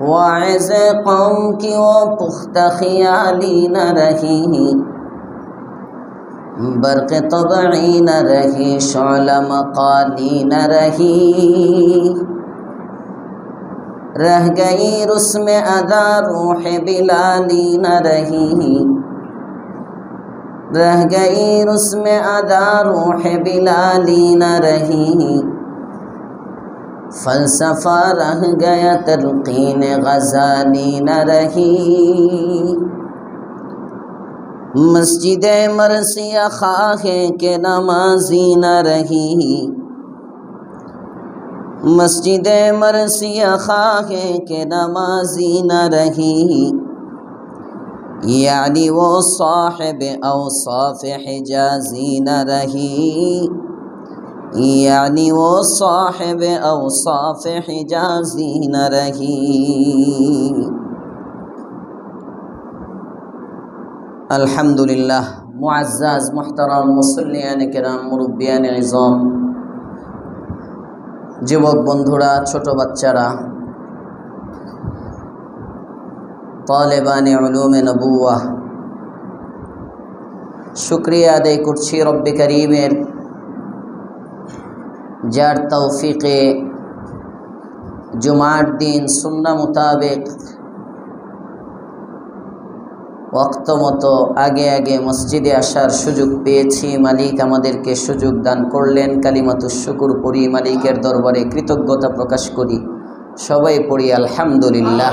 Wise कौम की वो पुख्ता ख़ियाली न रही, बर्क़ तबई न रही, शौला मक़ाली न रही। रह गई रुस्म अदा रूह बिलाली न रही, रह गई रुस्म अदा रूह बिलाली न रही। फ़लसफ़ा रह गया तलक़ीन ग़ज़ाली न रही। मस्जिद मरसिया ख़ाहे के नमाज़ी न रही, मस्जिद मरसिया ख़ाहे के नमाज़ी न रही। यानी वो साहिब औसाफ़ हिजाज़ी न रही, यानी वो साहिब औसाफ़ हिजाज़ी न रही। अल्हम्दुलिल्लाह। मुअज़्ज़ज़ मुहतरम मुसल्लियान किराम, मुरब्बियान इज़ाम, যুবক বন্ধুরা, ছোট বাচ্চারা, তালেবানে উলুমে নবুওয়াহ, শুকরিয়া আদায় করছি রব্বে করিমের, যার তৌফিকে জুমার দিন সুন্নাহ মোতাবেক ওয়াক্ত মতো আগে আগে মসজিদে আসার সুযোগ পেয়েছি। মালিক আমাদেরকে সুযোগ দান করলেন। কালিমাতুশ শুকর পড়ি, মালিকের দরবারে কৃতজ্ঞতা প্রকাশ করি। সবাই পড়ি আলহামদুলিল্লাহ।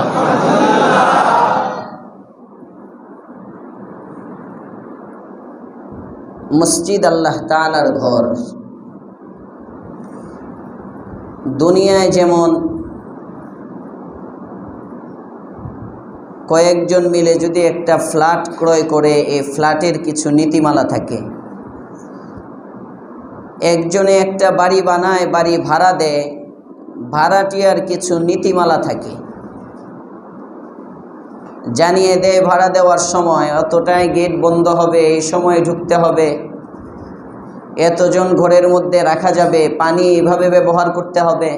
মসজিদ আল্লাহ তাআলার ঘর। দুনিয়ায় যেমন কয়েকজন মিলে যদি একটা ফ্ল্যাট ক্রয় করে, এই ফ্ল্যাটের কিছু নীতিমালা থাকে। একজনে একটা বাড়ি বানায়, বাড়ি ভাড়া দেয়, ভাড়াটিয়ার কিছু নীতিমালা থাকে। জানিয়ে দেয় ভাড়া দেওয়ার সময় অতটায় গেট বন্ধ হবে, এই সময়ে ঢুকতে হবে, এতজন ঘরের মধ্যে রাখা যাবে, পানি এভাবে ব্যবহার করতে হবে,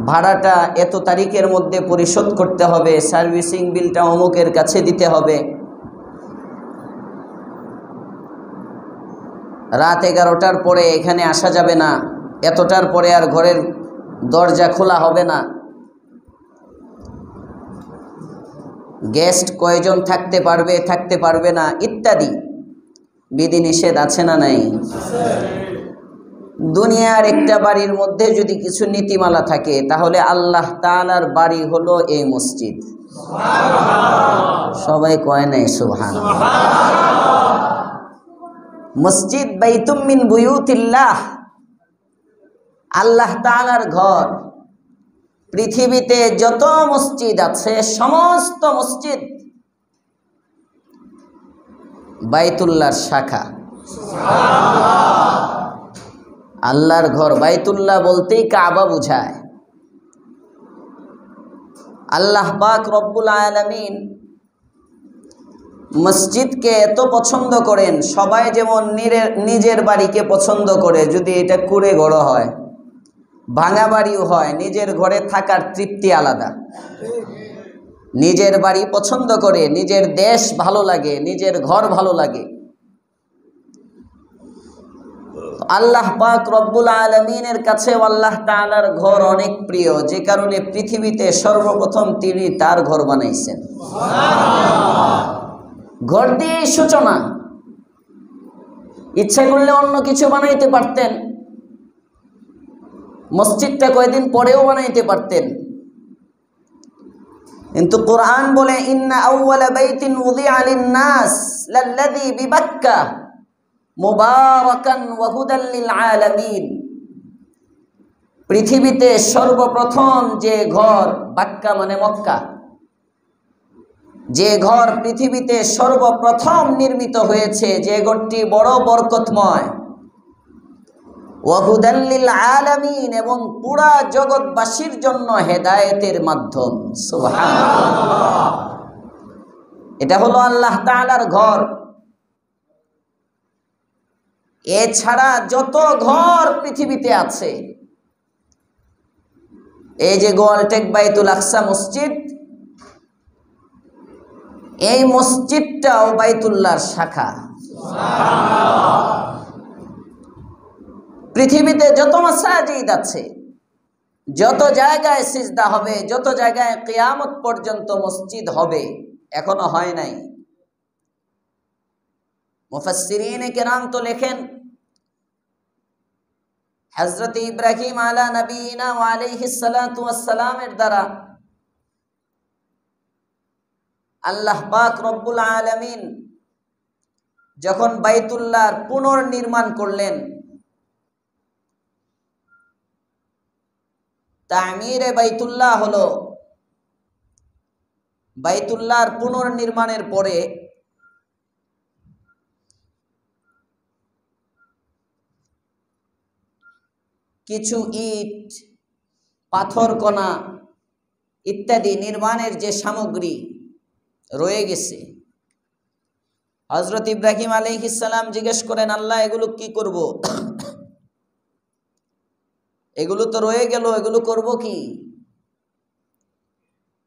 ভাড়াটা এত তারিখের মধ্যে পরিশোধ করতে হবে, সার্ভিসিং বিলটা অমুকের কাছে দিতে হবে, রাত 11টার পরে এখানে আসা যাবে না, এতটার পরে আর ঘরের দরজা খোলা হবে না, গেস্ট কয়জন থাকতে পারবে থাকতে পারবে না ইত্যাদি বিধিনিষেধ আছে না নাই? দুনিয়ার একটা বাড়ির মধ্যে যদি কিছু নীতিমালা থাকে, তাহলে আল্লাহ তাআলার বাড়ি হলো এই মসজিদ। সবাই কয় নাই সুবহানাল্লাহ। মসজিদ বাইতুম মিন বুয়ুতিল্লাহ, আল্লাহ তাআলার ঘর। পৃথিবীতে যত মসজিদ আছে সমস্ত মসজিদ বাইতুল্লাহর শাখা। আল্লাহর ঘর বাইতুল্লাহ বলতেই কাবা বুঝায়। আল্লাহ পাক রব্বুল আলামিন মসজিদকে এত পছন্দ করেন। সবাই যেমন নিজের বাড়িকে পছন্দ করে, যদি এটা কুঁড়ে ঘর হয়, ভাঙা বাড়িও হয়, নিজের ঘরে থাকার তৃপ্তি আলাদা। নিজের বাড়ি পছন্দ করে, নিজের দেশ ভালো লাগে, নিজের ঘর ভালো লাগে। আল্লাহ পাক রব্বুল আলামিনের কাছে আল্লাহ তাআলার ঘর অনেক প্রিয়, যে কারণে পৃথিবীতে সর্বপ্রথম তিনি তার ঘর বানাইছেন। ঘর দিয়ে সূচনা। ইচ্ছা করলে অন্য কিছু বানাইতে পারতেন, মসজিদটা কয়েকদিন পরেও বানাইতে পারতেন, কিন্তু কোরআন বলে ইন্না আউওয়ালা বাইতিন উযিআ লিন-নাস লাল্লাযী বিবাক্কা মুবারাকান ওয়া হুদাল লিল আলামিন। পৃথিবীতে সর্বপ্রথম যে ঘর, বাক্কা মানে মক্কা, যে ঘর পৃথিবীতে সর্বপ্রথম নির্মিত হয়েছে, যে ঘরটি বড় বরকতময়, ওয়া হুদাল লিল আলামিন, এবং পুরা জগৎবাসীর জন্য হেদায়েতের মাধ্যম। সুবহানাল্লাহ। এটা হলো আল্লাহ তাআলার ঘর। এছাড়া যত ঘর পৃথিবীতে আছে এই যে গোয়ালটেক বাইতুল আকসা মসজিদ, এই মসজিদটাও বাইতুল্লাহর শাখা। পৃথিবীতে যত মাসাজিদ আছে, যত জায়গায় সিজদা হবে, যত জায়গায় কিয়ামত পর্যন্ত মসজিদ হবে, এখনো হয় নাই। মুফাসসিরিনে কেরাম তো লেখেন, হযরত ইব্রাহিম আলা নবিয়িনা ওয়া আলাইহিস সালাতু ওয়াস সালামের দ্বারা আল্লাহ পাক রব্বুল আলামিন যখন বাইতুল্লাহর পুনর্নির্মাণ করলেন, তামিরে বাইতুল্লাহ হলো বাইতুল্লাহর পুনর্নির্মাণের পরে কিছু ইট, পাথর কণা ইত্যাদি নির্মাণের যে সামগ্রী রয়ে গেছে, হযরত ইব্রাহিম আলাইহিস সালাম জিজ্ঞেস করেন, আল্লাহ এগুলো কি করব? এগুলো তো রয়ে গেল, এগুলো করব কি?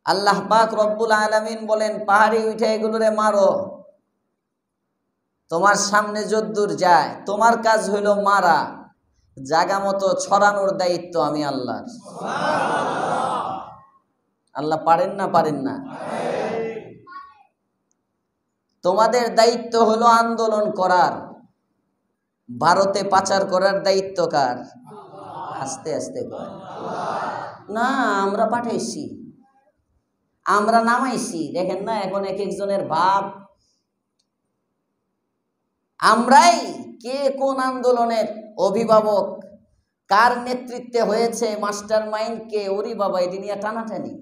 আল্লাহ পাক রব্বুল আলামিন বলেন, পাহাড়ে উঠে এগুলোরে মারো, তোমার সামনে যদ্দূর যায় তোমার কাজ হইল মারা, জায়গা মতো ছড়ানোর দায়িত্ব আমি আল্লাহর। আল্লাহ পারেন না? পারেন না? তোমাদের দায়িত্ব হলো আন্দোলন করার, ভারতে পাচার করার দায়িত্ব কার? আস্তে আস্তে কর না, আমরা পাঠাইছি, আমরা নামাইছি। দেখেন না এখন এক একজনের ভাব, আমরাই কে কোন আন্দোলনের অভিভাবক, কার নেতৃত্বে হয়েছে, মাস্টার মাইন্ড কে, ওরি বাবা এটি নিয়ে টানাটানি।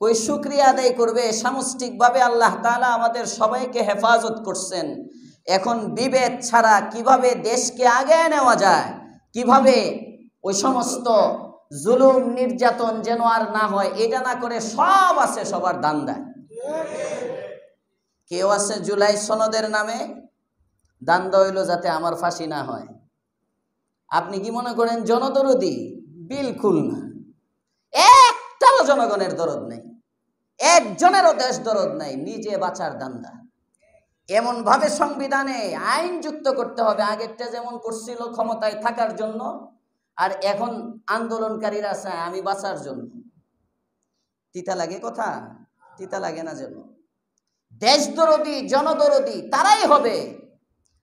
কই শুকরিয়া আদায় করবে? সামষ্টিকভাবে আল্লাহ তাআলা আমাদের সবাইকে হেফাজত করছেন। এখন বিভেদ ছাড়া কিভাবে দেশকে আগে নেওয়া যায়, কিভাবে ওই সমস্ত জুলুম নির্যাতন যেন আর না হয়, এটা না করে সব আছে সবার দান্দায়। কেউ আছে জুলাই সনদের নামে দান্দা হইল যাতে আমার ফাঁসি না হয়। আপনি কি মনে করেন জনদরদি? বিলকুল না। একটাও জনগণের দরদ নেই, একজনেরও দেশ দরদ নাই, নিজে বাঁচার দান্দা। এমন ভাবে সংবিধানে আইন যুক্ত করতে হবে, আগেরটা যেমন করছিল ক্ষমতায় থাকার জন্য, আর এখন আন্দোলনকারীরা চায় আমি বাঁচার জন্য। তিতা লাগে কথা? তিতা লাগে না? যেন দেশদরদি জনদরদি তারাই হবে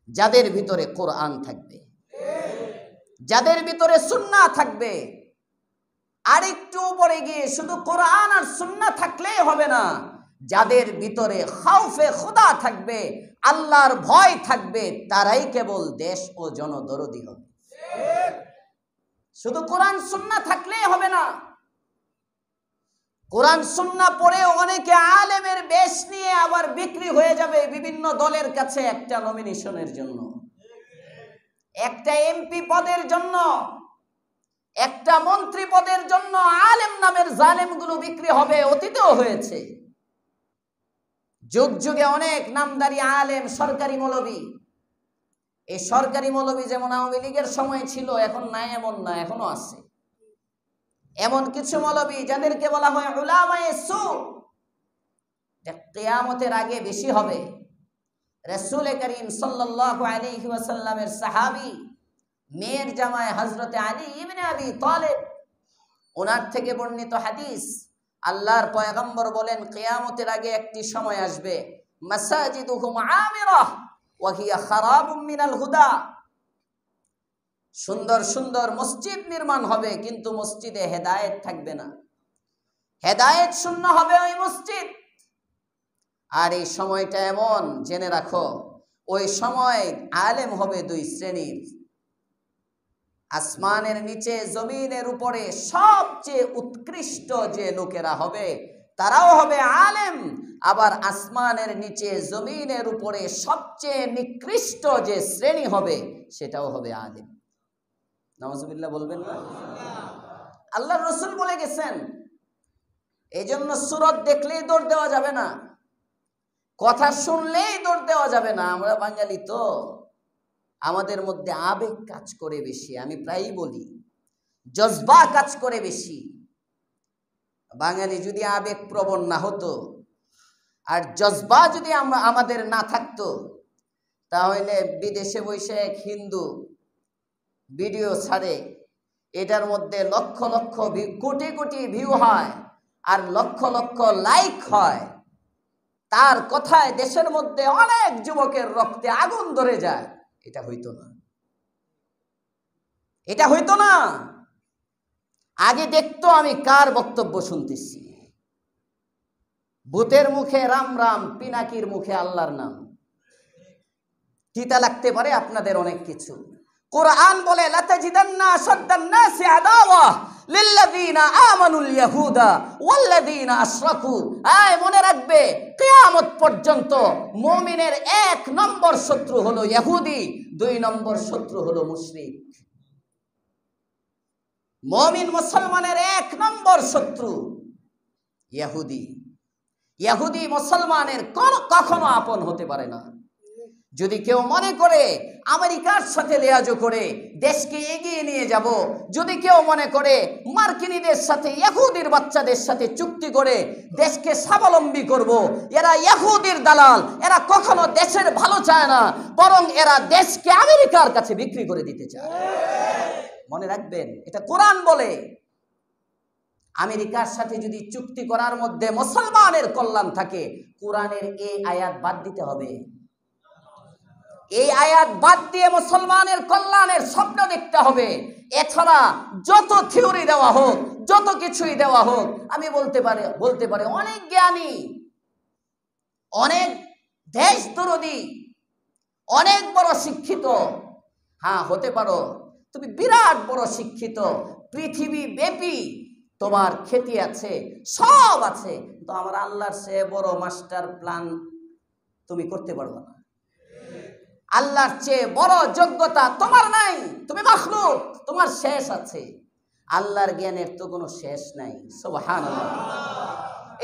যাদের ভিতরে কোরআন থাকবে, যাদের ভিতরে সুন্নাহ থাকবে। আরেকটু উপরে গিয়ে শুধু কোরআন আর সুন্নাহ থাকলেই হবে না, যাদের ভিতরে খাউফে খুদা থাকবে, আল্লাহর ভয় থাকবে, তারাই কেবল দেশ ও জনদরদি হবে। শুধু কোরআন সুন্নাহ থাকলেই হবে না। কোরআন সুন্নাহ পড়ে অনেকে আলেমের বেশ নিয়ে আবার বিক্রি হয়ে যাবে বিভিন্ন দলের কাছে, একটা নমিনেশনের জন্য, একটা এমপি পদের জন্য, একটা মন্ত্রী পদের জন্য আলেম নামের জালেমগুলো বিক্রি হবে। অতীতেও হয়েছে, যুগ যুগে অনেক নামদারি আলেম, সরকারি মৌলবী। এই সরকারি মৌলবী যেমন আওয়ামী লীগের সময় ছিল, এখন নাই এমন না, এখনো আছে। এমন কিছু মৌলবী যাদেরকে বলা হয় উলামায়ে সু, কিয়ামতের আগে বেশি হবে। রাসূল করিম সাল্লাল্লাহু আলাইহি ওয়াসাল্লামের সাহাবী, মেয়ের জামাই হযরতে আলী ইবনে আবি তালিব, ওনার থেকে বর্ণিত হাদিস, আল্লাহর পয়গম্বর বলেন কিয়ামতের আগে একটি সময় আসবে, মাসাজিদুহুম আমিরাহ ওয়া হিয়া খারাবুম মিনাল হুদা। সুন্দর সুন্দর মসজিদ নির্মাণ হবে, কিন্তু মসজিদে হেদায়েত থাকবে না, হেদায়েত শূন্য হবে ওই মসজিদ। আর এই সময়টা এমন, জেনে রাখো, ওই সময় আলেম হবে দুই শ্রেণীর। আসমানের নিচে জমিনের উপরে সবচেয়ে উৎকৃষ্ট যে লোকেরা হবে তারাও হবে আলেম, আবার আসমানের নিচে জমিনের উপরে সবচেয়ে নিকৃষ্ট যে শ্রেণী হবে সেটাও হবে আলেম। নাউজুবিল্লাহ বলবেন না? আল্লাহর রাসূল বলে গেছেন, এই জন্য সূরত দেখলেই দৌড় দেওয়া যাবে না, কথা শুনলেই দৌড় দেওয়া যাবে না। আমরা বাঙালি তো, আমাদের মধ্যে আবেগ কাজ করে বেশি। আমি প্রায়ই বলি জজবা কাজ করে বেশি। বাঙালি যদি আবেগপ্রবণ না হতো আর জজবা যদি আমাদের না থাকতো, তাহলে বিদেশে বসে এক হিন্দু ভিডিও ছাড়ে, এটার মধ্যে লক্ষ লক্ষ কোটি কোটি ভিউ হয় আর লক্ষ লক্ষ লাইক হয়, তার কথায় দেশের মধ্যে অনেক যুবকের রক্তে আগুন ধরে যায়। এটা হইতো না, এটা হইতো না। আগে দেখতো আমি কার বক্তব্য শুনতেছি। ভূতের মুখে রাম রাম, পিনাকির মুখে আল্লাহর নাম। তিতা লাগতে পারে আপনাদের অনেক কিছু। কোরআন বলে লাতাজিদান্না আশাদ্দান নাসি আদাওয়া লিল্লাযিনা আমানুল ইয়াহুদা ওয়াল্লাযিনা আশরাকু। আয় মনে রাখবে, কিয়ামত পর্যন্ত মুমিনের 1 নম্বর শত্রু হলো ইহুদি, 2 নম্বর শত্রু হলো মুশরিক। মুমিন মুসলমানের 1 নম্বর শত্রু ইহুদি। ইহুদি মুসলমানের কখনো আপন হতে পারে না। যদি কেউ মনে করে আমেরিকার সাথে লিয়াজো করে দেশকে এগিয়ে নিয়ে যাব, যদি কেউ মনে করে মার্কিনীদের সাথে ইহুদির বাচ্চাদের সাথে চুক্তি করে দেশকে স্বাবলম্বী করব, এরা ইহুদির দালাল। এরা কখনো দেশের ভালো চায় না, বরং এরা দেশকে আমেরিকার কাছে বিক্রি করে দিতে চায়। মনে রাখবেন, এটা কোরআন বলে। আমেরিকার সাথে যদি চুক্তি করার মধ্যে মুসলমানের কল্যাণ থাকে, কোরআনের এই আয়াত বাদ দিতে হবে। এই আয়াত বাদ দিয়ে মুসলমানের কল্যাণের স্বপ্ন দেখতে হবে। এছাড়া যত থিওরি দেওয়া হোক, যত কিছুই দেওয়া হোক, আমি বলতে পারে অনেক জ্ঞানী, অনেক দেশদরদী, অনেক বড় শিক্ষিত। হ্যাঁ, হতে পারো তুমি বিরাট বড় শিক্ষিত, পৃথিবী ব্যাপী তোমার খ্যাতি আছে, সব আছে, কিন্তু আমার আল্লাহর চেয়ে বড় মাস্টার প্ল্যান তুমি করতে পারবে না। আল্লাহর চেয়ে বড় যোগ্যতা তোমার নাই। তুমি মাখলুক, তোমার শেষ আছে। আল্লাহর জ্ঞানের তো কোনো শেষ নাই। সুবহানাল্লাহ।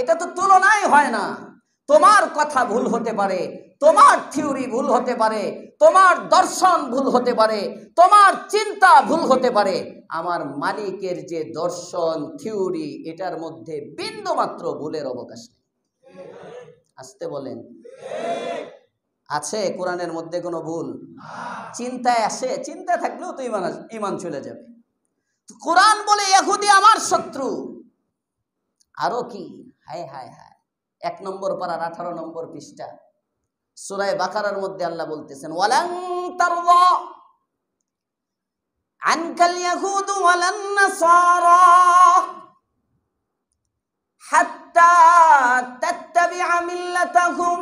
এটা তো তুলনাই হয় না। তোমার কথা ভুল হতে পারে, তোমার থিওরি ভুল হতে পারে, তোমার দর্শন ভুল হতে পারে, তোমার চিন্তা ভুল হতে পারে। আমার মালিকের যে দর্শন, থিওরি, এটার মধ্যে বিন্দু মাত্র ভুলের অবকাশ নেই। আসতে বলেন, আছে কোরআনের মধ্যে কোনো ভুল? চিন্তায় আসে, চিন্তা থাকলেও তো ইমান চলে যাবে। কোরআন বলে ইহুদি আমার শত্রু। আরো কি? হায় হায় হায়। 1 নম্বর পারার 18 নম্বর পৃষ্ঠা সূরা বাকারার মধ্যে আল্লাহ বলতেছেন, ওয়ালান তারদা আনকাল ইয়াহুদু ওয়ালান নাসারা হাত্তা তাত্তাবিআ মিল্লাতাহুম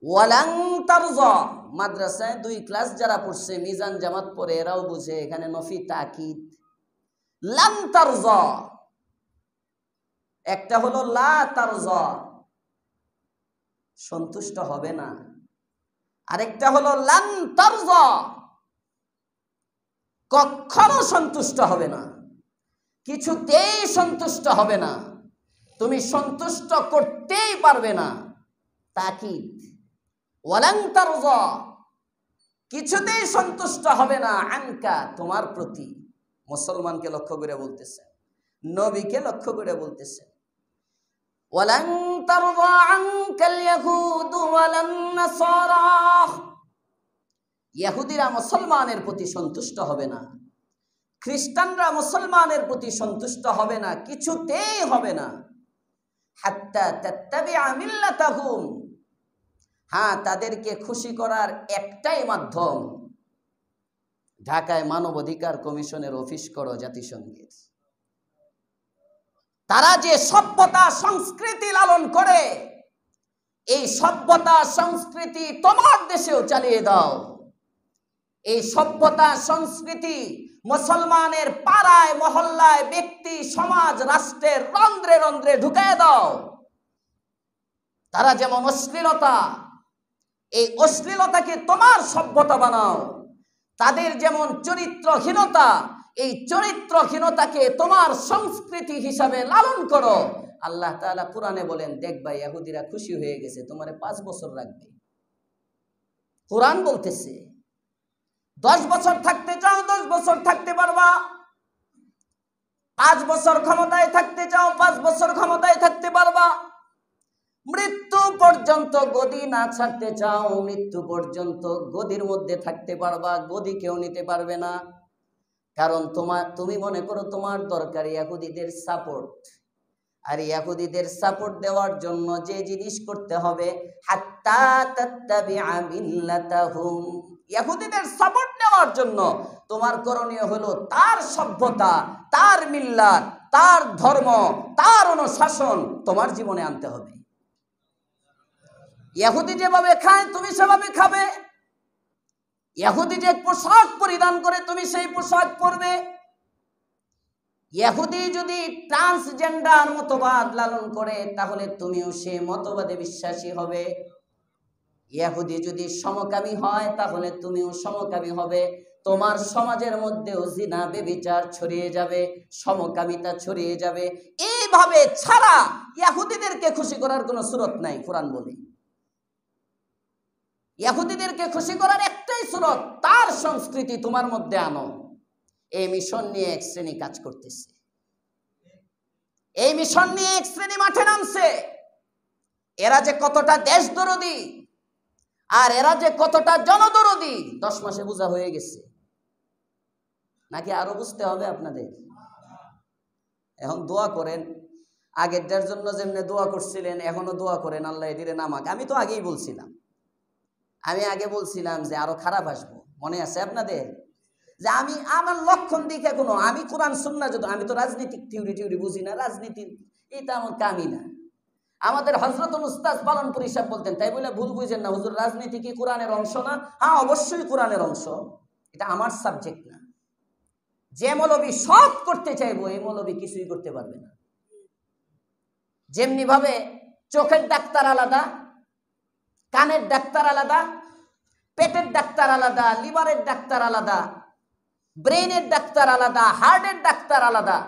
ওয়ালান তারজা। মাদ্রাসায় 2 ক্লাস যারা পড়ছে, মিজান জামাত পড়ে, এরাও বুঝে। এখানে নফি তাকিদ। লান তারজা, একটা হলো লা তারজা, সন্তুষ্ট হবে না। আরেকটা হলো লান তারজা, কখনো সন্তুষ্ট হবে না, কিছুতেই সন্তুষ্ট হবে না, তুমি সন্তুষ্ট করতেই পারবে না। তাকিদ, ওয়ালান তারজা, কিছুতেই সন্তুষ্ট হবে না, আনকা, তোমার প্রতি। মুসলমানকে লক্ষ্য করে বলতেছে, নবীকে লক্ষ্য করে বলতেছে, ওয়ালান তারদা আনকাল ইয়াহুদু ওয়ালান নাসারা। ইহুদিরা মুসলমানের প্রতি সন্তুষ্ট হবে না, খ্রিস্টানরা মুসলমানের প্রতি সন্তুষ্ট হবে না, কিছুতেই হবে না। হাত্তা তাত্তাবিআ মিল্লাতাহুম, হ্যাঁ, তাদেরকে খুশি করার একটাই মাধ্যম, ঢাকায় মানবাধিকার কমিশনের অফিস করো জাতিসংঘের। তারা যে সভ্যতা সংস্কৃতি লালন করে, এই সভ্যতা সংস্কৃতি তোমার দেশেও চালিয়ে দাও। এই সভ্যতা সংস্কৃতি মুসলমানের পাড়ায় মহল্লায়, ব্যক্তি সমাজ রাষ্ট্রের রন্ধ্রে রন্ধ্রে ঢুকায় দাও। তারা যেমন অশ্লীলতা, এই অশ্লীলতাকে তোমার সভ্যতা বানাও। তাদের যেমন চরিত্রহীনতা, এই চরিত্রহীনতাকে তোমার সংস্কৃতি হিসাবে লালন করো। আল্লাহ তাআলা কোরআনে বলেন, দেখবা ইহুদিরা খুশি হয়ে গেছে, তোমারে 5 বছর রাখবে। কোরআন বলতেছে 10 বছর থাকতে চাও, 10 বছর থাকতে পারবা। 5 বছর ক্ষমতায় থাকতে চাও, 5 বছর ক্ষমতায় থাকতে পারবা। মৃত্যু পর্যন্ত গদি না ছাড়তে চাও, মৃত্যু পর্যন্ত গদির মধ্যে থাকতে পারবা, গদি কেউ নিতে পারবে না। কারণ তুমি মনে করো তোমার দরকার ইহুদিদের সাপোর্ট, আর ইহুদিদের সাপোর্ট দেওয়ার জন্য যে জিনিস করতে হবে, হাত্তা তাত্তাবিআ মিল্লাতাহুম, ইহুদিদের সাপোর্ট নেওয়ার জন্য তোমার করণীয় হলো তার সভ্যতা, তার মিল্লাত, তার ধর্ম, তার অনুশাসন তোমার জীবনে আনতে হবে। ইহুদি যেভাবে খায় তুমি সেভাবে খাবে, ইহুদি যে পোশাক পরিধান করে তুমি সেই পোশাক পরবে। ইহুদি যদি ট্রান্সজেন্ডার মতবাদ লালন করে তাহলে তুমিও সে মতবাদে বিশ্বাসী হবে। ইহুদি যদি সমকামী হয় তাহলে তুমিও সমকামী হবে। তোমার সমাজের মধ্যেও জিনা ব্যভিচার ছড়িয়ে যাবে, সমকামিতা ছড়িয়ে যাবে। এইভাবে ছাড়া ইহুদিদেরকে খুশি করার কোনো সুরত নাই। কোরআন বলে ইহুদিদেরকে খুশি করার একটাই সুরত, তার সংস্কৃতি তোমার মধ্যে আনো। এই মিশন নিয়ে এক শ্রেণী কাজ করতেছে, এই মিশন নিয়ে এক শ্রেণী মাঠে নামছে। এরা যে কতটা দেশদরদী আর এরা যে কতটা জনদরদী 10 মাসে বোঝা হয়ে গেছে, নাকি আরো বুঝতে হবে আপনাদের? এখন দোয়া করেন, আগেরটার জন্য যেমনি দোয়া করছিলেন এখনো দোয়া করেন আল্লাহ এদিরে নামাক। আমি তো আগেই বলছিলাম, আমি আগে বলছিলাম যে আরো খারাপ আসবো, মনে আছে আপনাদের? যে আমি আমার লক্ষণ দেখে কোনো, আমি কোরআন সুন্নাহ যদি, আমি তো রাজনীতিক থিওরি বুঝি না, রাজনীতি এটা আমার কামই না। আমাদের হযরতুল উস্তাদ পালনপুরি সাহেব বলতেন, তাই বলে ভুল বুঝেন না, হুজুর রাজনীতি কি কোরআনের অংশ না? হ্যাঁ, অবশ্যই কোরআনের অংশ, এটা আমার সাবজেক্ট না। যে মৌলবী সব করতে চাইবো এই মৌলবী কিছুই করতে পারবে না। যেমনি ভাবে চোখের ডাক্তার আলাদা, কানের ডাক্তার আলাদা, পেটের ডাক্তার আলাদা, লিভারের ডাক্তার আলাদা, ব্রেনের ডাক্তার আলাদা, হার্টের ডাক্তার আলাদা।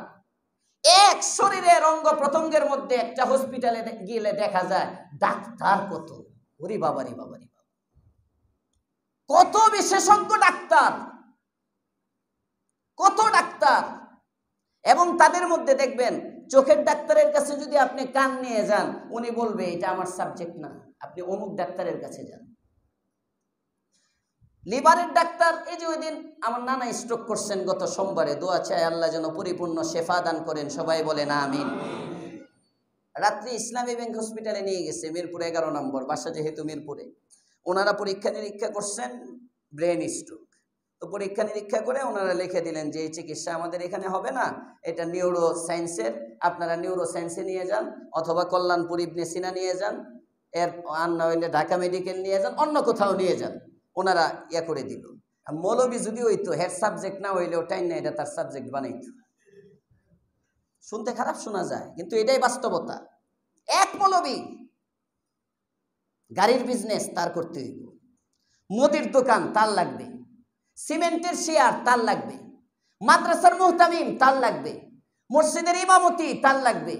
এক শরীরের অঙ্গ প্রত্যঙ্গের মধ্যে একটা হসপিটালে গেলে দেখা যায় ডাক্তার কত, ওরে বাবারি বাবারি বাবা, কত বিশেষজ্ঞ ডাক্তার, কত ডাক্তার। এবং তাদের মধ্যে দেখবেন চোখের ডাক্তারের কাছে যদি আপনি কান নিয়ে যান, উনি বলবে এটা আমার সাবজেক্ট না, আপনি অমুক ডাক্তারের কাছে যান। লিভারের ডাক্তার, এই যে ওই দিন আমার নানা স্ট্রোক করছেন গত সোমবারে, দোয়া চাই আল্লাহ যেন পরিপূর্ণ শেফা দান করেন, সবাই বলেন আমিন। রাত্রি ইসলামী ব্যাংক হসপিটালে নিয়ে গেছে, মিরপুরে 11 নম্বর, বাসা যেহেতু মিরপুরে। ওনারা পরীক্ষা নিরীক্ষা করছেন ব্রেন স্ট্রোক। তো পরীক্ষা নিরীক্ষা করে ওনারা লিখে দিলেন যে এই চিকিৎসা আমাদের এখানে হবে না, এটা নিউরো সায়েন্সের, আপনারা নিউরো সায়েন্সে নিয়ে যান, অথবা কল্যাণপুর ইবনে সিনা নিয়ে যান, এর আর না হইলে ঢাকা মেডিকেল নিয়ে যান, অন্য কোথাও নিয়ে যান। ওনারা ইয়া করে দিল। মৌলবী যদি হইতো, হেড সাবজেক্ট না হইলেও টাইম না এটা তার সাবজেক্ট বানাইতো। শুনতে খারাপ শোনা যায়, কিন্তু এটাই বাস্তবতা। এক মৌলবী, গাড়ির বিজনেস তার করতে হইব, মুদির দোকান তার লাগবে, সিমেন্টের শেয়ার তার লাগবে, মাদ্রাসার মুহতামিম তার লাগবে, মসজিদের ইমামতি তার লাগবে,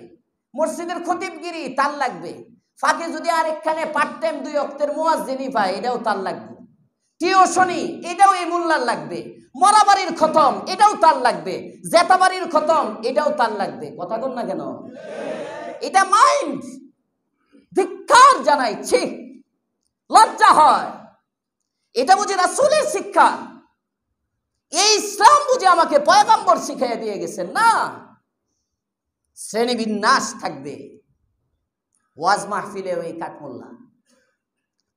মসজিদের খতিবগিরি তার লাগবে, ফাঁকে যদি আরেকখানে পার্ট টাইম 2 ওয়াক্তের মুয়াজ্জিনি পায় এটাও তার লাগবে, টিউশনি এটাও এই মোল্লার লাগবে, মরাবাড়ির খতম এটাও তার লাগবে, জেতাবাড়ির খতম এটাও তার লাগবে। কথা বল না কেন? এটা মাইন্ড। ধিক্কার জানাইছি, লজ্জা হয়। এটা বুঝি রাসূলের শিক্ষা, এই ইসলাম বুঝি আমাকে পয়গম্বর শিখিয়ে দিয়ে গেছেন? না, শ্রেণী বিন্যাস থাকবে। ওয়াজ মাহফিলে ওই কাঠমোল্লা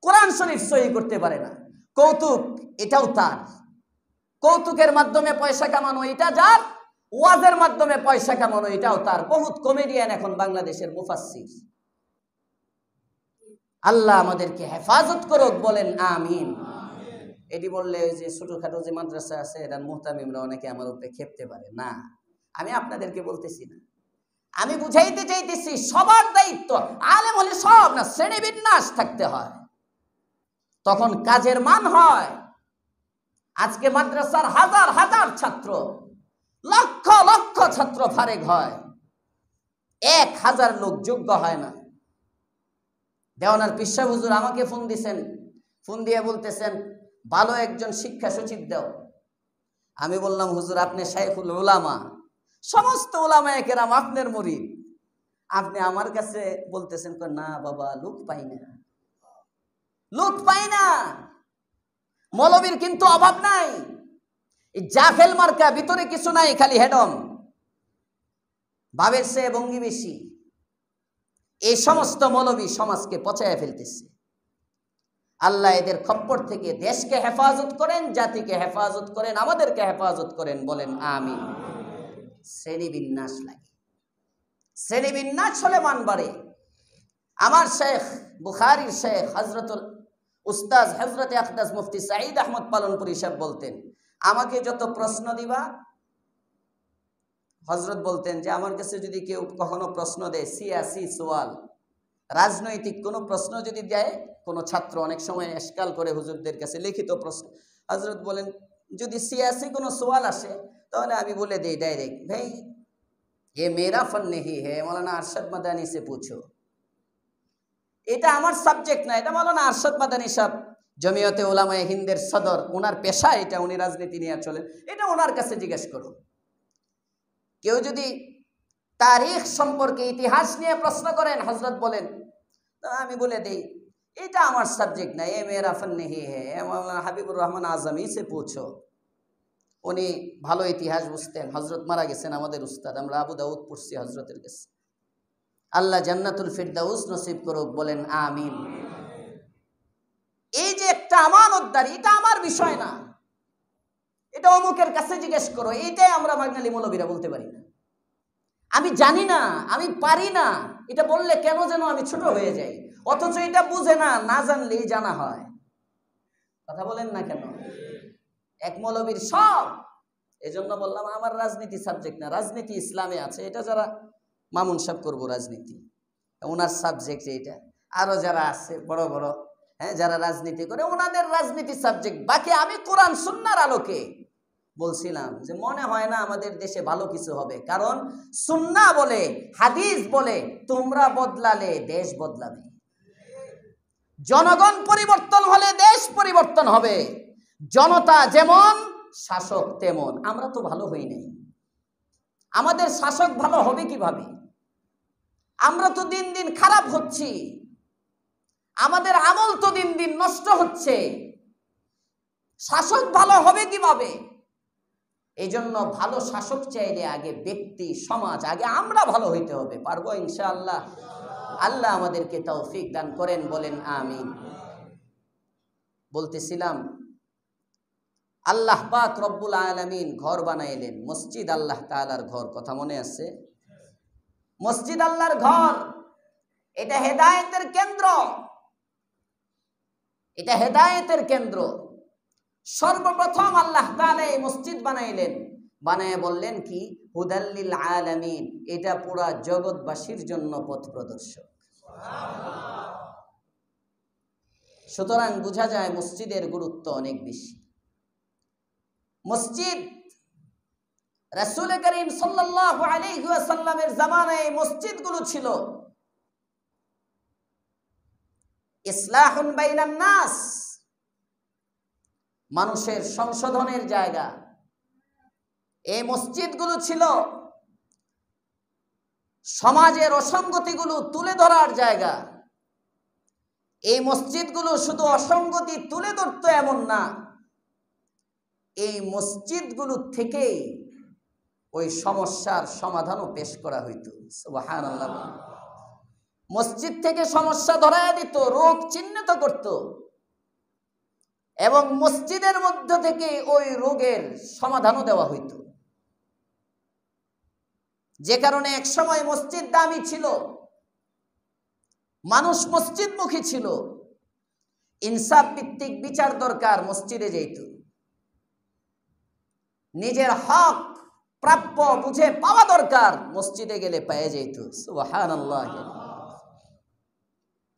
কোরআন শরীফ সহি করতে পারে না, কৌতুক এটাও তার, কৌতুকের মাধ্যমে পয়সা কামানো এটা যার, ওয়াজের মাধ্যমে পয়সা কামানো এটাও তার। বহুত কমেডিয়ান এখন বাংলাদেশের মুফাসসির। আল্লাহ আমাদেরকে হেফাজত করুক, বলেন আমিন। এটি বললে ওই যে ছোটখাটো যে মাদ্রাসা আছে এটার মুহতামিমরা অনেকে আমার উপরে খেপতে পারে না, আমি আপনাদেরকে বলতেছি না, আমি বুঝাইতে চাইতেছি সবার দায়িত্ব। আলেম হলে সব না, শ্রেণী বিন্যাস থাকতে হয়, তখন কাজের মান হয়। আজকে মাদ্রাসার হাজার হাজার ছাত্র, লক্ষ লক্ষ ছাত্র ফারেক হয়, 1000 লোক যোগ্য হয় না। দেওয়ানার পিসা হুজুর আমাকে ফোন দিছেন, ফোন দিয়ে বলতেছেন ভালো একজন শিক্ষা সচিব দাও। আমি বললাম হুজুর আপনি শাইখুল উলামা, সমস্ত উলামায়ে কেরাম আপনার মুরিদ, আপনি আমার কাছে বলতেছেন না বাবা, লোক পাই না, লোক পাই না। মৌলবীর কিন্তু অভাব নাই, জাফেল মার্কা, ভিতরে কিছু নাই, খালি হেডম, ভাবের চেয়ে ভঙ্গি বেশি। এই সমস্ত মৌলবী সমাজকে পচাইয়া ফেলতেছে। আল্লাহ এদের খপ্পর থেকে দেশকে হেফাজত করেন, জাতিকে হেফাজত করেন, আমাদেরকে হেফাজত করেন, বলেন আমিন। শ্রেণীবিন্যাস লাগে, শ্রেণীবিন্যাস হলে মান বাড়ে। আমার শেখ বুখারীর শেখ হযরতুল উস্তাদ হযরতে আকদাস মুফতি সাঈদ আহমদ পালনপুরি সাহেব বলতেন, আমাকে যত প্রশ্ন দিবা, হযরত বলতেন যে আমার কাছে যদি কেউ কখনো প্রশ্ন দেয়, সিয়াসি সোয়াল, রাজনৈতিক কোনো প্রশ্ন যদি দেয় কোনো ছাত্র, অনেক সময় এশকাল করে হুজুরদের কাছে লিখিত প্রশ্ন, হযরত বলেন যদি সিয়াসি কোনো সোয়াল আসে তাহলে আমি বলে দেই ডাইরেক্ট, ভাই ये मेरा फन नहीं है, मौलाना अरशद मदानी से पूछो। এটা আমার সাবজেক্ট না, এটা মৌলানা আরশাদ মাদানী সাহেব, জমিয়তে উলামায়ে হিন্দের সদর, ওনার পেশা এটা, উনি রাজনীতি নিয়ে চলেন, এটা ওনার কাছে জিজ্ঞেস করো। কেউ যদি তারিখ সম্পর্কে, ইতিহাস নিয়ে প্রশ্ন করেন, হযরত বলেন, আমি বলে দেই এটা আমার সাবজেক্ট না, এ মেরা ফন নেহি হে, মৌলানা হাবিবুর রহমান আজমি সে পুছো। উনি ভালো ইতিহাস বুঝতেন, হযরত মারা গেছেন আমাদের উস্তাদ, আমরা আবু দাউদ পড়ছি হযরতের কাছে। আল্লাহ জান্নাতুল ফিরদাউস নসিব করুক, বলেন আমিন। এই যে একটা আমানতদারি, এটা আমার বিষয় না, এটা অমুকের কাছে জিজ্ঞেস করো, এইটাই আমরা বাঙালি মৌলবীরা বলতে পারি না। আমি জানি না, আমি পারি না, এটা বললে কেন যেন আমি ছোট হয়ে যাই, অথচ এটা বুঝে না, না জানলেই জানা হয়। কথা বলেন না কেন? এক মৌলবীর সব। এজন্য বললাম আমার রাজনীতি সাবজেক্ট না, রাজনীতি ইসলামে আছে, এটা যারা মামুন সাহেব করবো রাজনীতি, ওনার সাবজেক্ট এইটা, আরো যারা আছে বড় বড়, হ্যাঁ, যারা রাজনীতি করে ওনাদের রাজনীতি সাবজেক্ট। বাকি আমি কোরআন সুন্নাহর আলোকে বলছিলাম যে মনে হয় না আমাদের দেশে ভালো কিছু হবে, কারণ সুন্নাহ বলে, হাদিস বলে, তোমরা বদলালে দেশ বদলাবে, জনগণ পরিবর্তন হলে দেশ পরিবর্তন হবে, জনতা যেমন শাসক তেমন। আমরা তো ভালো হই নাই, আমাদের শাসক ভালো হবে কিভাবে? আমরা তো দিন দিন খারাপ হচ্ছি, আমাদের আমল তো দিন দিন নষ্ট হচ্ছে, শাসক ভালো হবে কিভাবে? এই জন্য ভালো শাসক চাইলে আগে ব্যক্তি, সমাজ, আগে আমরা ভালো হইতে হবে। পারবো ইনশাআল্লাহ? আল্লাহ আমাদেরকে তৌফিক দান করেন, বলেন আমিন। বলতেছিলাম আল্লাহ পাক রব্বুল আলামিন ঘর বানাইলেন, মসজিদ আল্লাহ তাআলার ঘর, কথা মনে আছে? মসজিদ আল্লাহর ঘর, এটা হেদায়েতের কেন্দ্র, এটা হেদায়েতের কেন্দ্র। সর্বপ্রথম আল্লাহ তাআলা এই মসজিদ বানাইলেন, বানায় বললেন কি, হুদাল্লিল আলামিন, এটা পুরা জগৎবাসীর জন্য পথ প্রদর্শক। সুতরাং বোঝা যায় মসজিদের গুরুত্ব অনেক বেশি। মসজিদ রাসূল করিম সাল্লাল্লাহু আলাইহি ওয়াসাল্লামের জামানায় মসজিদগুলো ছিল ইসলাহুন বাইনান নাস, মানুষের সংশোধনের জায়গা। এই মসজিদগুলো ছিল সমাজের অসঙ্গতিগুলো তুলে ধরার জায়গা। এই মসজিদগুলো শুধু অসঙ্গতি তুলে ধরতো এমন না, এই মসজিদগুলো থেকেই ওই সমস্যার সমাধানও পেশ করা হইতো। সুবহানাল্লাহ। মসজিদ থেকে সমস্যা ধরায় দিত, রোগ চিহ্নিত করত, এবং মসজিদের মধ্য থেকে ওই রোগের সমাধানও দেওয়া হইত। যে কারণে এক সময় মসজিদ দামি ছিল, মানুষ মসজিদমুখী ছিল, ইনসাফ ভিত্তিক বিচার দরকার, মসজিদে যেত, নিজের হক প্রাপ্য বুঝে পাওয়া দরকার, মসজিদে গেলে পেয়ে যেত। সুবহানাল্লাহ।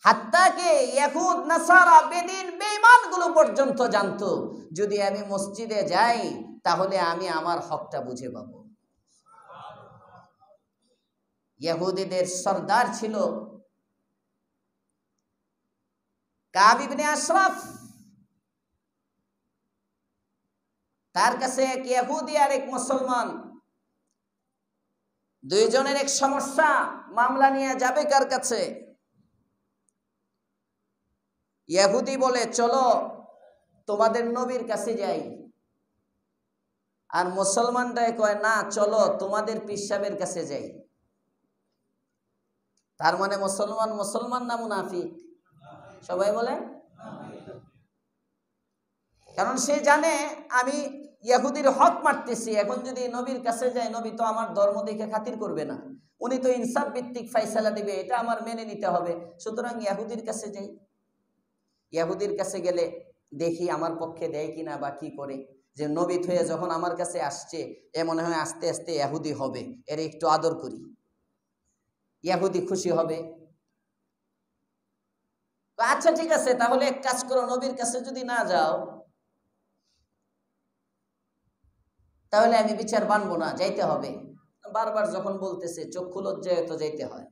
হাত্তাকে ইহুদ নাসারা বেদিন বেঈমানগুলো পর্যন্ত জানতো, যদি আমি মসজিদে যাই তাহলে আমি আমার হকটা বুঝে পাবো। ইহুদিদের সরদার ছিল কাব ইবনে আশরাফ। তার কাছে এক ইহুদি আর এক মুসলমান দুইজনের এক সমস্যা, মামলা নিয়ে যাবে কার কাছে? ইহুদি বলে চলো তোমাদের নবীর কাছে যাই, আর মুসলমানরাই কয় না চলো তোমাদের পীর সাহেবের কাছে যাই। তার মানে মুসলমান মুসলমান না মুনাফিক? সবাই বলে, কারণ সে জানে আমি ইহুদির হক মারতেছি, এখন যদি নবীর কাছে যাই নবী তো আমার ধর্ম দেখে খাতির করবে না, উনি তো ইনসাফ ভিত্তিক ফাইসালা দিবে, এটা আমার মেনে নিতে হবে। সুতরাং ইহুদির কাছে যাই। ইহুদির কাছে গেলে দেখি আমার পক্ষে দেয় কিনা বা কি করে, যে নবী হয়ে যখন আমার কাছে আসছে এ মনে হয় আস্তে আস্তে ইহুদি হবে, এর একটু আদর করি, ইহুদি খুশি হবে। আচ্ছা ঠিক আছে, তাহলে এক কাজ করো, নবীর কাছে যদি না যাও তাহলে আমি বিচার মানবো না, যাইতে হবে। বারবার যখন বলতেছে চক্ষু লজ্জায় তো যাইতে হয়,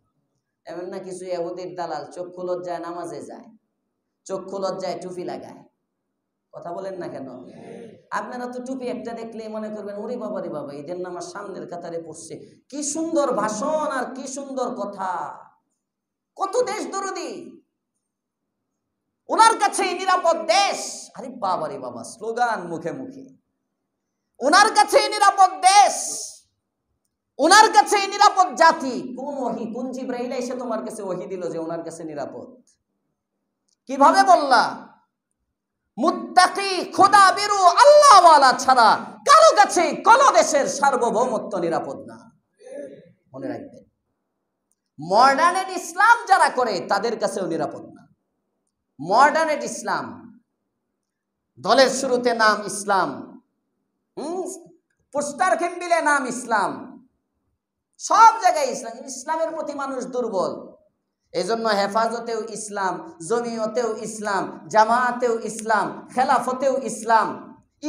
এমন না কিছু ইহুদির দালাল চক্ষু লজ্জায় নামাজে যায়, চক্ষু লজ্জায় টুপি লাগায়। কথা বলেন না কেন? আপনারা তো টুপি একটা দেখলে মনে করবেন ওরে বাবা রে বাবা, ঈদের নামাজ সামনের কাতারে পড়ছে, কি সুন্দর ভাষণ আর কি সুন্দর কথা, কত দেশ দরদি, ওনার কাছে নিরাপদ দেশ। আরে বাবা রে বাবা, স্লোগান মুখে মুখে, ওনার কাছে নিরাপদ দেশ, ওনার কাছে নিরাপদ জাতি। কোন ওহী, কোন জিবরাইল এসে তোমার কাছে ওহী দিল যে ওনার কাছে নিরাপদ? কিভাবে বললা? মুত্তাকি খোদা বিরু আল্লাহওয়ালা ছাড়া কারো কাছে কোন দেশের সার্বভৌমত্ব নিরাপদ না। মনে রাখবেন, মডার্ন ইসলাম যারা করে তাদের কাছেও নিরাপদ না। মডার্ন ইসলাম, দলের শুরুতে নাম ইসলাম, পোস্টার খেম্বিলে নাম ইসলাম, সব জায়গায় ইসলাম, ইসলামের প্রতি মানুষ দুর্বল। এজন্য হেফাজতেও ইসলাম, জমিয়তেও ইসলাম, জামাতেও ইসলাম, খেলাফতেও ইসলাম।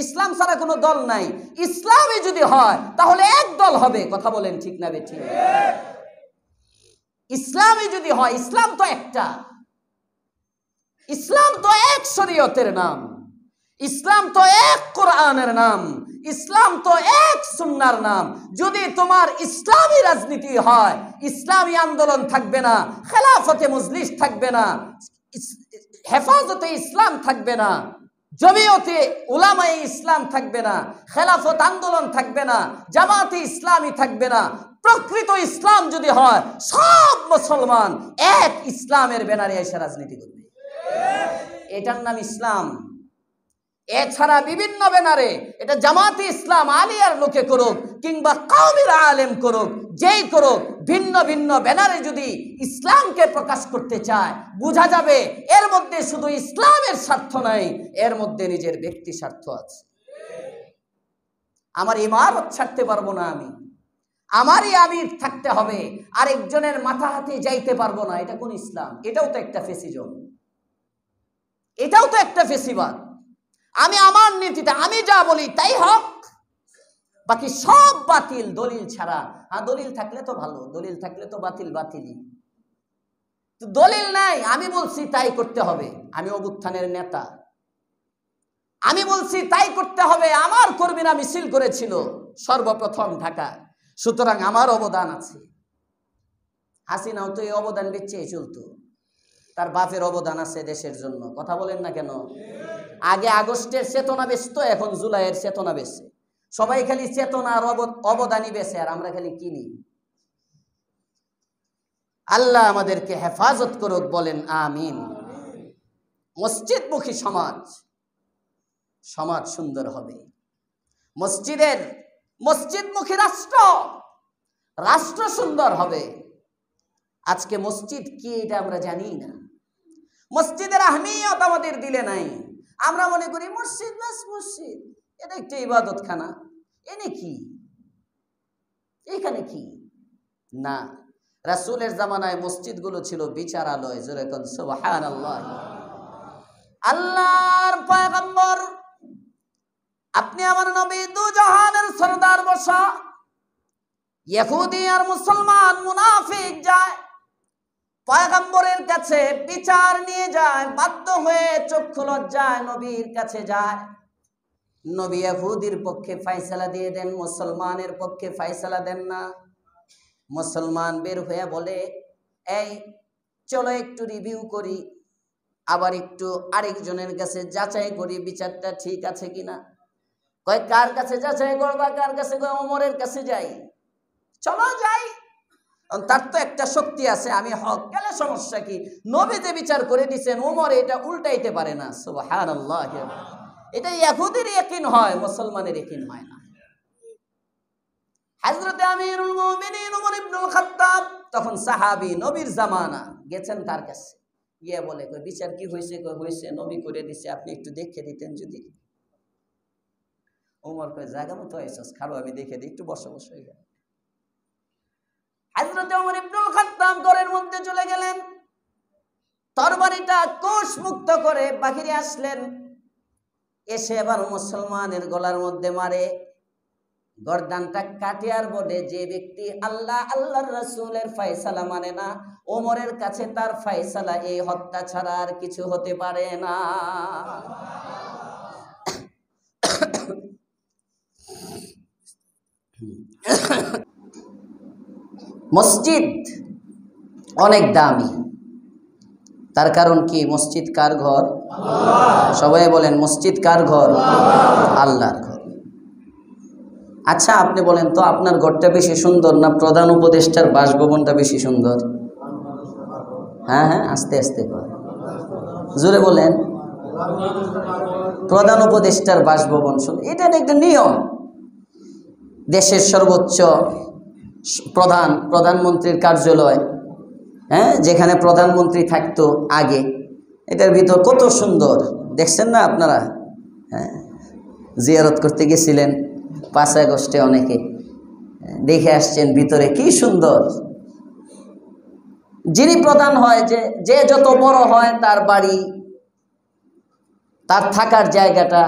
ইসলাম ছাড়া কোনো দল নাই। ইসলামই যদি হয় তাহলে এক দল হবে। কথা বলেন ঠিক না বেঠিক? ইসলামই যদি হয়, ইসলাম তো একটা, ইসলাম তো এক শরীয়তের নাম, ইসলাম তো এক কোরআনের নাম, ইসলাম তো এক সুন্নাহর নাম। যদি তোমার ইসলামী রাজনীতি হয়, ইসলামী আন্দোলন থাকবে না, খেলাফতে মজলিস থাকবে না, হেফাজতে ইসলাম থাকবে না, জমিয়তে উলামায়ে ইসলাম থাকবে না, খেলাফত আন্দোলন থাকবে না, জামাতে ইসলামী থাকবে না। প্রকৃত ইসলাম যদি হয়, সব মুসলমান এক ইসলামের ব্যানারে এসে রাজনীতি করবে, এটার নাম ইসলাম। এছাড়া বিভিন্ন ব্যানারে, এটা জামাতে ইসলাম আলিয়ার লোকে করুক কিংবা কওমের আলেম করুক, যেই করুক, ভিন্ন ভিন্ন ব্যানারে যদি ইসলামকে প্রকাশ করতে চায়, বোঝা যাবে এর মধ্যে শুধু ইসলামের স্বার্থ নাই, এর মধ্যে নিজের ব্যক্তি স্বার্থ আছে। আমার ইমারত ছাড়তে পারবো না আমি, আমারই আমির থাকতে হবে, আরেকজনের মাথা হাতে যাইতে পারবো না। এটা কোন ইসলাম? এটাও তো একটা ফেসিজম, এটাও তো একটা ফেসিবাদ। আমি আমার নীতিতে আমি যা বলি তাই হক, বাকি সব বাতিল দলিল ছাড়া। হ্যাঁ, দলিল থাকলে তো ভালো, দলিল থাকলে তো বাতিল বাতিলই। তো দলিল নাই, আমি বলছি তাই করতে হবে, আমি অভ্যুত্থানের নেতা, আমি বলছি তাই করতে হবে। আমার কর্মীরা মিছিল করেছিল সর্বপ্রথম ঢাকা, সুতরাং আমার অবদান আছে। হাসিনাও তো এই অবদান বেচেই চলতো, তার বাপের অবদান আছে দেশের জন্য। কথা বলেন না কেন? আগে আগস্টের চেতনা বেচত, এখন জুলাইয়ের চেতনা বেচে। সবাই খালি চেতনা আর অবদানই বেচে, আর আমরা খালি কিনি। আল্লাহ আমাদেরকে হেফাজত করুক, বলেন আমিন। মসজিদমুখী সমাজ, সমাজ সুন্দর হবে। মসজিদমুখী রাষ্ট্র, রাষ্ট্র সুন্দর হবে। আজকে মসজিদ কি এটা আমরা জানি না, মসজিদের আহমিয়ত আমাদের দিলে নাই। আমরা মনে করি মসজিদ বাস মসজিদ, এটা একটা ইবাদতখানা, এনে কি, এখানে কি না। রাসূলের জামানায় মসজিদগুলো ছিল বিচারালয়। জোরে কোন সুবহানাল্লাহ। আল্লাহর পয়গম্বর, আপনি আমার নবী, দু জাহানের সরদার বসা, ইহুদি আর মুসলমান মুনাফিক যায় পয়গম্বরের কাছে বিচার নিয়ে যায়, বাধ্য হয়ে চক্ষু লজ্জায় নবীর কাছে যায়। নবী ইহুদির পক্ষে ফয়সালা দিয়ে দেন, মুসলমানের পক্ষে ফয়সালা দেন না। মুসলমান বের হয়ে বলে, এই চলো একটু রিভিউ করি, আবার একটু আরেকজনের কাছে যাচাই করি বিচারটা ঠিক আছে কিনা। কয় কার কাছে যাচাই করবা, কার কাছে? কয় ওমরের কাছে যাই। চলো যাই, তার তো একটা শক্তি আছে, আমি হক, গেলে সমস্যা কি? নবী যে বিচার করে দিচ্ছেন, ওমর এটা উল্টাইতে পারে না। সুবহানাল্লাহ। এটা ইহুদির ইয়াকিন হয়, মুসলমানের ইয়াকিন হয় না। হযরতে আমিরুল মুমিনিন ওমর ইবনুল খাত্তাব তখন সাহাবী, নবীর জামানা, গেছেন কার কাছে, গিয়ে বলে কই বিচার কি হয়েছে? কই হয়েছে, নবী করে দিছে, আপনি একটু দেখে দিতেন যদি। ওমর কয় জায়গা মতো আইছস, খারো আমি দেখে দিই, একটু বসে বসে হয়ে গেল। হযরতে ওমর ইবনুল খাত্তাব ঘরের মধ্যে চলে গেলেন, তরবারিটা কোষ মুক্ত করে বাহিরে আসলেন, এসে এবার মুসলমানের গলার মধ্যে মারে, গর্দানটা কাটে আর বলে, যে ব্যক্তি আল্লাহ আল্লাহর রাসূলের ফয়সালা মানে না, ওমরের কাছে তার ফয়সালা এই হত্যা ছাড়া আর কিছু হতে পারে না। মসজিদ অনেক দামি, তার কারণ কি? মসজিদ কার ঘর? সবাই বলেন, মসজিদ কার ঘর? আল্লাহর ঘর। আচ্ছা আপনি বলেন তো, আপনার ঘরটা বেশি সুন্দর না প্রধান উপদেষ্টার বাসভবনটা বেশি সুন্দর? হ্যাঁ হ্যাঁ, আস্তে আস্তে কর, জোরে বলেন। প্রধান উপদেষ্টার বাসভবন সুন্দর, এটা একটা নিয়ম। দেশের সর্বোচ্চ প্রধানমন্ত্রীর কার্যালয়, হ্যাঁ, যেখানে প্রধানমন্ত্রী থাকতো আগে, এটার ভিতর কত সুন্দর দেখছেন না আপনারা? হ্যাঁ, জিয়ারত করতে গেছিলেন 5 আগস্টে, অনেকে দেখে আসছেন ভিতরে কি সুন্দর। যিনি প্রধান হয়, যে যত বড় হয়, তার বাড়ি, তার থাকার জায়গাটা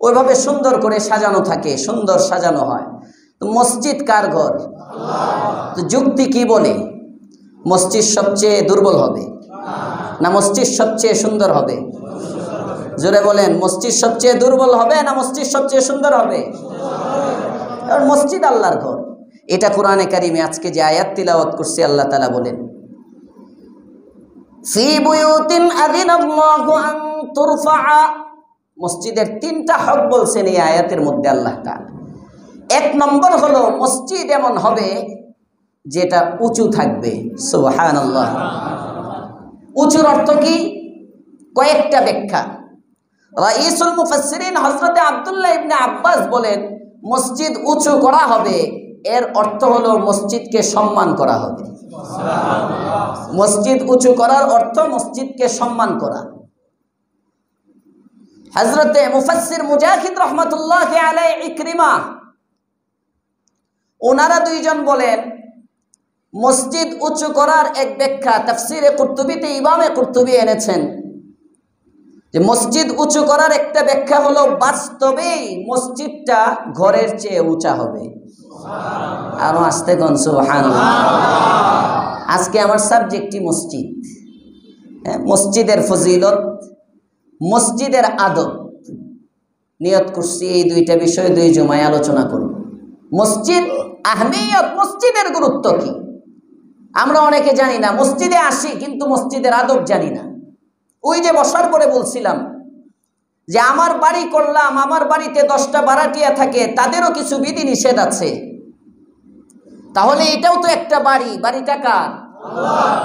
ওইভাবে সুন্দর করে সাজানো থাকে, সুন্দর সাজানো হয়। তো মসজিদ কার ঘর? তো যুক্তি কি বলে? মসজিদ সবচেয়ে দুর্বল হবে না মসজিদ সবচেয়ে সুন্দর হবে? জোরে বলেন, মসজিদ সবচেয়ে দুর্বল হবে না মসজিদ সবচেয়ে সুন্দর হবে? কারণ মসজিদ আল্লাহর ঘর। এটা কোরআনে কারিমে আজকে যে আয়াত তিলাওয়াত করছি, আল্লাহ তাআলা বলেন, ফি বুয়ুতিন আযিনাল্লাহু আন তুরফা। মসজিদের 3টা হক বলছেন এই আয়াতের মধ্যে আল্লাহ তাআলা। 1 নম্বর হলো, মসজিদ এমন হবে যেটা উঁচু থাকবে। সুবহানাল্লাহ। উঁচুর অর্থ কি? কয়েকটা ব্যাখ্যা। রাইসুল মুফাসসিরিন হযরতে আব্দুল্লাহ ইবনে আব্বাস বলেন, মসজিদ উঁচু করা হবে, এর অর্থ হলো মসজিদকে সম্মান করা হবে। মসজিদ উঁচু করার অর্থ মসজিদকে সম্মান করা। হযরতে মুফাসসির মুজাহিদ রাহমাতুল্লাহি আলাইহি ইকরিমা, ওনারা দুইজন বলেন, মসজিদ উঁচু করার এক ব্যাখ্যা তাফসিরে কুরতুবিতে ইমামে কুরতুবি এনেছেন যে মসজিদ উঁচু করার একটা ব্যাখ্যা হলো, বাস্তবেই মসজিদটা ঘরের চেয়ে উঁচা হবে। আরো আস্তে কোন সুবহানাল্লাহ। আজকে আমার সাবজেক্টই মসজিদ। মসজিদের ফজিলত, মসজিদের আদব। নিয়ত করছি এই 2টা বিষয় 2 জুমায় আলোচনা করব। মসজিদ আহমিয়ত, মসজিদের গুরুত্ব কি আমরা অনেকে জানি না। মসজিদে আসি কিন্তু মসজিদের আদব জানি না। ওই যে বসার পরে বলছিলাম যে আমার বাড়ি করলাম, আমার বাড়িতে 10টা ভাড়াটিয়া থাকে, তাদেরও কিছু বিধি নিষেধ আছে। তাহলে এটাও তো একটা বাড়ি, বাড়িটা কার?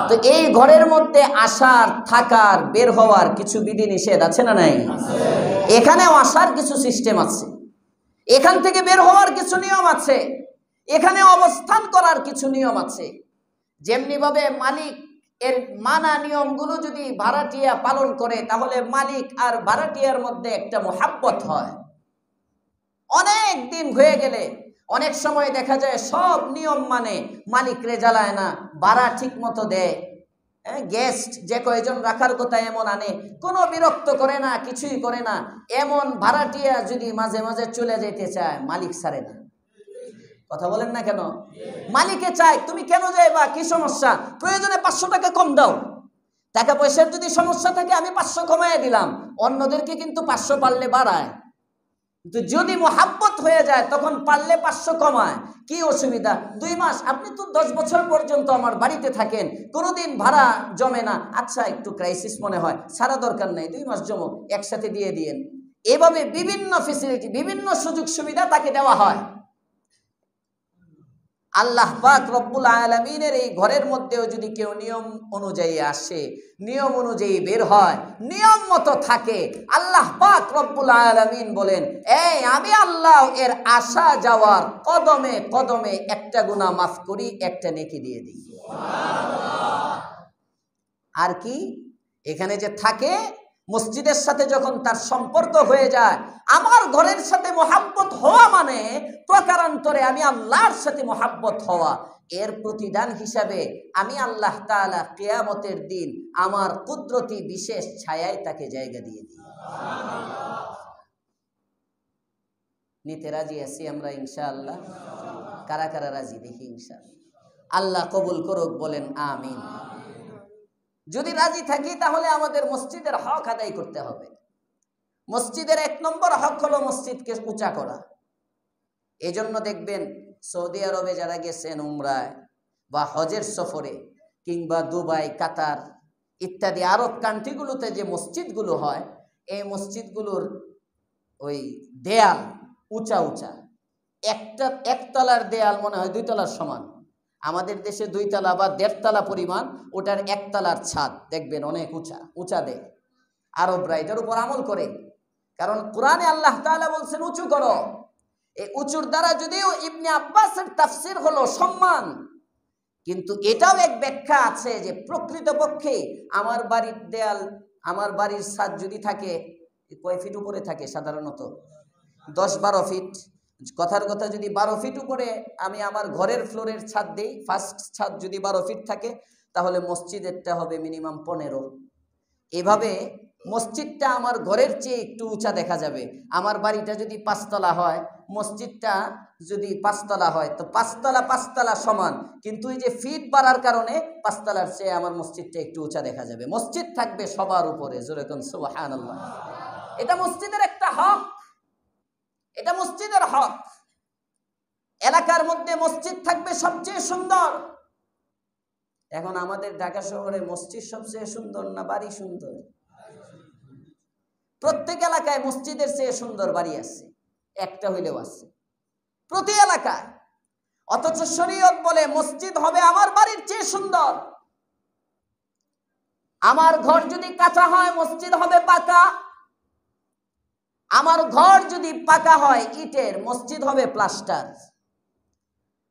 তো এই ঘরের মধ্যে আসার, থাকার, বের হওয়ার কিছু বিধি নিষেধ আছে না নাই? এখানেও আসার কিছু সিস্টেম আছে, এখান থেকে বের হওয়ার কিছু নিয়ম আছে, এখানে অবস্থান করার কিছু নিয়ম আছে। যেমনি ভাবে মালিক এর মানা নিয়মগুলো যদি ভাড়াটিয়া পালন করে, তাহলে মালিক আর ভাড়াটিয়ার মধ্যে একটা মোহাব্বত হয়। অনেক দিন হয়ে গেলে অনেক সময় দেখা যায় সব নিয়ম মানে, মালিক রে জ্বালায় না, ভাড়া ঠিক মতো দেয়, গেস্ট যে কয়জন রাখার কথা এমন আনে, কোনো বিরক্ত করে না, কিছুই করে না। এমন ভাড়াটিয়া যদি মাঝে মাঝে চলে যেতে চায়, মালিক ছাড়ে না। কথা বলেন না কেন? মালিকে চায় তুমি কেন যাইবা, কি সমস্যা? প্রয়োজনে 500 টাকা কম দাও। টাকা পয়সার যদি সমস্যা থাকে আমি 500 কমায় দিলাম। অন্যদেরকে কিন্তু 500 পারলে বাড়ায়। কিন্তু যদি মোহাব্বত হয়ে যায় তখন পারলে 500 কমায়, কি অসুবিধা? 2 মাস, আপনি তো 10 বছর পর্যন্ত আমার বাড়িতে থাকেন, কোনোদিন ভাড়া জমে না, আচ্ছা একটু ক্রাইসিস মনে হয়, সারা দরকার নাই, 2 মাস জমো, একসাথে দিয়ে দিয়েন। এভাবে বিভিন্ন ফ্যাসিলিটি, বিভিন্ন সুযোগ সুবিধা তাকে দেওয়া হয়। আল্লাহ পাক রব্বুল আলামিনের এই ঘরের মধ্যেও যদি কেউ নিয়ম অনুযায়ী আসে, নিয়ম অনুযায়ী বের হয়, নিয়ম মতো থাকে, আল্লাহ পাক রব্বুল আলামিন বলেন, এই আমি আল্লাহ এর আসা যাওয়ার কদমে কদমে একটা গুনাহ মাফ করি, একটা নেকি দিয়ে দিই। আর কি? এখানে যে থাকে, মসজিদের সাথে যখন তার সম্পর্ক হয়ে যায়, আমার ঘরের সাথে মোহাব্বত হওয়া মানে প্রকারান্তরে আমি আল্লাহর সাথে মোহাব্বত হওয়া। এর প্রতিদান হিসাবে আমি আল্লাহ তাআলা কিয়ামতের দিন আমার কুদরতি বিশেষ ছায়ায় তাকে জায়গা দিয়ে দিই। নিতে রাজি আছি আমরা ইনশাআল্লাহ? কারা কারা রাজি দেখি ইনশাআল্লাহ। আল্লাহ কবুল করুক, বলেন আমিন। যদি রাজি থাকি তাহলে আমাদের মসজিদের হক আদায় করতে হবে। মসজিদের 1 নম্বর হক হলো মসজিদকে উঁচা করা। এজন্য দেখবেন সৌদি আরবে যারা গেছেন উমরায় বা হজের সফরে, কিংবা দুবাই, কাতার ইত্যাদি আরব কান্ট্রিগুলোতে যে মসজিদগুলো হয়, এই মসজিদগুলোর ওই দেয়াল উঁচা উঁচা, একতলার দেয়াল মনে হয় 2 তলার সমান। আমাদের দেশে 2 তলা বা 1.5 তলা পরিমাণ, ওটার 1 তলার ছাদ দেখবেন অনেক উঁচা উঁচা দেয়। আরবরা এটার উপর আমল করে, কারণ কোরআনে আল্লাহ তাআলা বলছেন উঁচু করো। এই উঁচুর দ্বারা যদিও ইবনে আব্বাসের তাফসীর হলো সম্মান, কিন্তু এটাও এক ব্যাখ্যা আছে যে প্রকৃতপক্ষে আমার বাড়ির দেয়াল, আমার বাড়ির ছাদ যদি থাকে, কয় ফিট উপরে থাকে সাধারণত? 10-12 ফিট। কথার কথা, যদি 12 ফিট উপরে আমি আমার ঘরের ফ্লোরের ছাদ দেই, ফার্স্ট ছাদ যদি 12 ফিট থাকে, তাহলে মসজিদেরটা হবে মিনিমাম 15। এভাবে মসজিদটা আমার ঘরের চেয়ে একটু উঁচা দেখা যাবে। আমার বাড়িটা যদি 5 তলা হয়, মসজিদটা যদি 5 তলা হয়, তো 5 তলা 5 তলা সমান, কিন্তু এই যে ফিট বাড়ার কারণে 5 তলার চেয়ে আমার মসজিদটা একটু উঁচা দেখা যাবে। মসজিদ থাকবে সবার উপরে, জোরে কোন সুবহানাল্লাহ। এটা মসজিদের একটা হক, এটা মসজিদের হক। এলাকার মধ্যে মসজিদ থাকবে সবচেয়ে সুন্দর। এখন আমাদের ঢাকা শহরে মসজিদ সবচেয়ে সুন্দর না বাড়ি সুন্দর? প্রত্যেক এলাকায় মসজিদের চেয়ে সুন্দর বাড়ি আছে, একটা হইলেও আছে প্রতি এলাকায়। অথচ শরীয়ত বলে মসজিদ হবে আমার বাড়ির চেয়ে সুন্দর। আমার ঘর যদি কাঁচা হয়, মসজিদ হবে পাকা। আমার ঘর যদি পাকা হয় ইটের, মসজিদ হবে প্লাস্টার।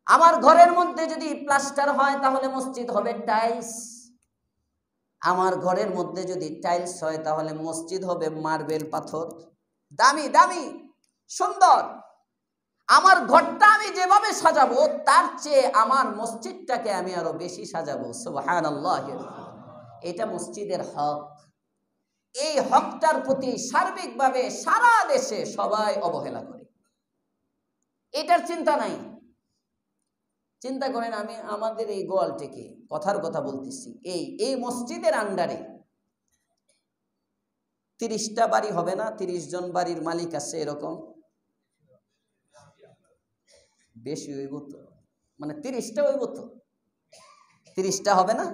আমার ঘরের মধ্যে যদি প্লাস্টার হয়, তাহলে মসজিদ হবে টাইলস। আমার ঘরের মধ্যে যদি টাইলস হয়, তাহলে মসজিদ হবে মার্বেল পাথর, দামি দামি সুন্দর। আমার ঘরটা আমি যেভাবে সাজাবো, তার চেয়ে আমার মসজিদটাকে আমি আরো বেশি সাজাবো। সুবহানাল্লাহ। এটা মসজিদের হক। এই হকটার প্রতি সার্বিকভাবে সারা দেশে সবাই অবহেলা করে, এটার চিন্তা নাই। চিন্তা করেন, আমি আমাদের এই গোয়ালটিকে, কথার কথা বলতেছি, এই মসজিদের আন্ডারে 30টা বাড়ি হবে না? 30 জন বাড়ির মালিক আছে, এরকম বেশি হইব তো, মানে 30টা হইব তো, 30টা হবে না?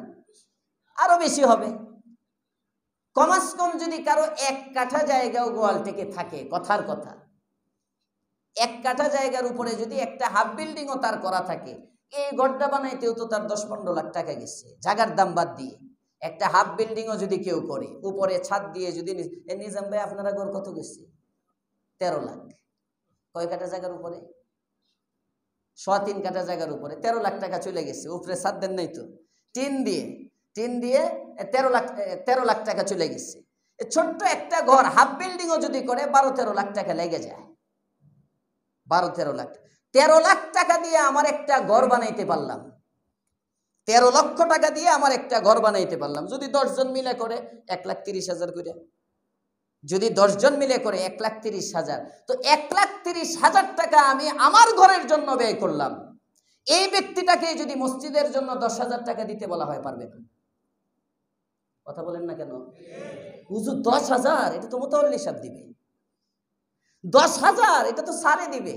আরো বেশি হবে। কমাস কম যদি কারো 1 কাঠা জায়গাও গোয়ালটিকে থাকে, কথার কথা 1 কাঠা জায়গার উপরে যদি একটা হাফ বিল্ডিংও তার করা থাকে, এই ঘরটা বানাইতেও তো তার 10-15 লাখ টাকা গেছে, জায়গার দাম বাদ দিয়ে। একটা হাফ বিল্ডিংও যদি কেউ করে, উপরে ছাদ দিয়ে যদি, নিজাম ভাই আপনারা ঘর কত গেছে? 13 লাখ। কয় কাঠা জায়গার উপরে? 3.25 কাঠা জায়গার উপরে 13 লাখ টাকা চলে গেছে। উপরে ছাদ দেন নাই তো, টিন দিয়ে 13 লাখ টাকা চলে গেছে। ছোট্ট একটা ঘর হাফ বিল্ডিংও যদি করে 12-13 লাখ টাকা লেগে যায়। 12-13 লাখ, 13 লাখ টাকা দিয়ে আমার একটা ঘর বানাইতে পারলাম, 13 লক্ষ টাকা দিয়ে আমার একটা ঘর বানাইতে পারলাম। যদি 10 জন মিলে করে 1,30,000 করে, যদি 10 জন মিলে করে 1,30,000, তো 1,30,000 টাকা আমি আমার ঘরের জন্য ব্যয় করলাম। এই ব্যক্তিটাকে যদি মসজিদের জন্য 10,000 টাকা দিতে বলা হয়, পারবে না? কথা বলেন না কেন? হুজুর 10,000, এটা তো মোতাল্লি সাহেব দিবে। 10,000 এটা তো সারে দিবে,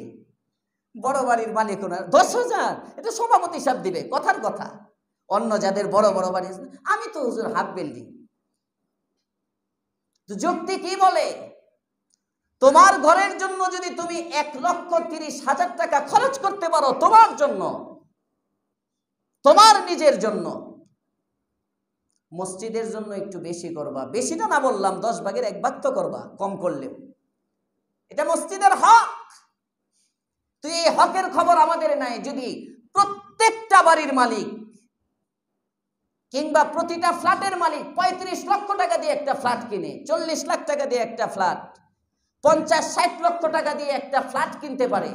বড় বাড়ির মালিক ওনার 10,000 এটা সভাপতি সাহেব দিবে, কথার কথা। অন্য যাদের বড় বড় বাড়ি, আমি তো হুজুর হাফ বিল্ডিং। তো যুক্তি কি বলে? তোমার ঘরের জন্য যদি তুমি 1,30,000 টাকা খরচ করতে পারো তোমার জন্য, তোমার নিজের জন্য, মসজিদের জন্য একটু বেশি করবা। বেশিটা না বললাম, 10 ভাগের 1 ভাগ তো করবা, কম করলেও। এটা মসজিদের হক। তুই এই হকের খবর আমাদের নাই। যদি প্রত্যেকটা বাড়ির মালিক কিংবা প্রতিটা ফ্ল্যাটের মালিক 35 লক্ষ টাকা দিয়ে একটা ফ্ল্যাট কিনে, 40 লাখ টাকা দিয়ে একটা ফ্ল্যাট, 50-60 লক্ষ টাকা দিয়ে একটা ফ্ল্যাট কিনতে পারে,